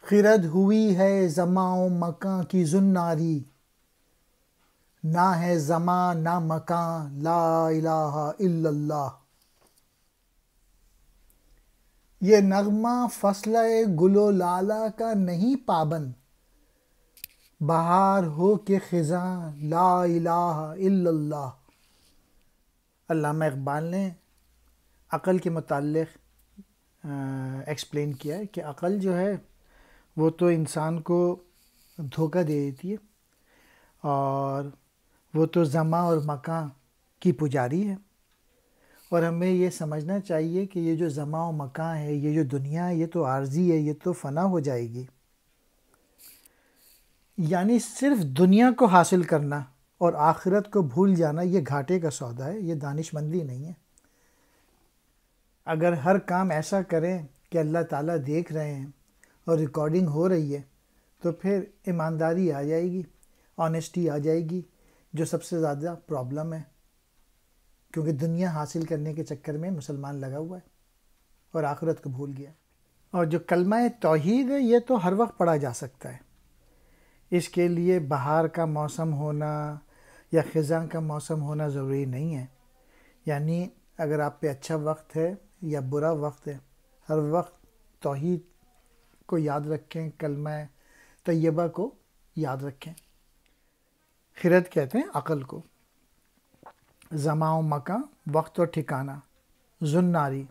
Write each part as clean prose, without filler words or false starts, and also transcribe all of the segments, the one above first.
خرد ہوئی ہے زماں و مکاں کی زناری، نہ ہے زماں نہ مکاں لا الہ الا اللہ۔ یہ نغمہ فصلِ گل و لالہ کا نہیں پابند، بہار ہو کہ خزاں لا الہ الا اللہ۔ علامہ اقبال نے عقل کے متعلق ایکسپلین کیا ہے کہ عقل جو ہے وہ تو انسان کو دھوکہ دے دیتی ہے، اور وہ تو زماں اور مکان کی پجاری ہے، اور ہمیں یہ سمجھنا چاہیے کہ یہ جو زماں و مکان ہے، یہ جو دنیا ہے، یہ تو عارضی ہے، یہ تو فنا ہو جائے گی۔ یعنی صرف دنیا کو حاصل کرنا اور آخرت کو بھول جانا یہ گھاٹے کا سودا ہے، یہ دانش مندی نہیں ہے۔ اگر ہر کام ایسا کریں کہ اللہ تعالیٰ دیکھ رہے ہیں اور ریکارڈنگ ہو رہی ہے تو پھر ایمانداری آ جائے گی، آنیسٹی آ جائے گی، جو سب سے زیادہ پرابلم ہے، کیونکہ دنیا حاصل کرنے کے چکر میں مسلمان لگا ہوا ہے اور آخرت کو بھول گیا۔ اور جو کلمہ توحید ہے یہ تو ہر وقت پڑھا جا سکتا ہے، اس کے لیے بہار کا موسم ہونا یا خزاں کا موسم ہونا ضروری نہیں ہے۔ یعنی اگر آپ پہ اچھا وقت ہے یا برا وقت ہے، ہر وقت توحید کو یاد رکھیں، کلمہ طیبہ کو یاد رکھیں۔ خرد کہتے ہیں عقل کو، زماں و مکان وقت اور ٹھکانہ، زناری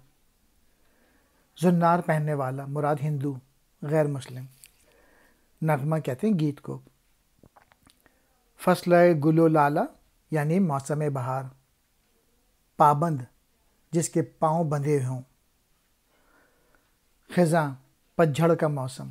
زنار پہننے والا، مراد ہندو غیر مسلم، نغمہ کہتے ہیں گیت کو، فصل گل و لالہ یعنی موسم بہار، پابند جس کے پاؤں بندھے ہوں، خزاں پتجھڑ کا موسم۔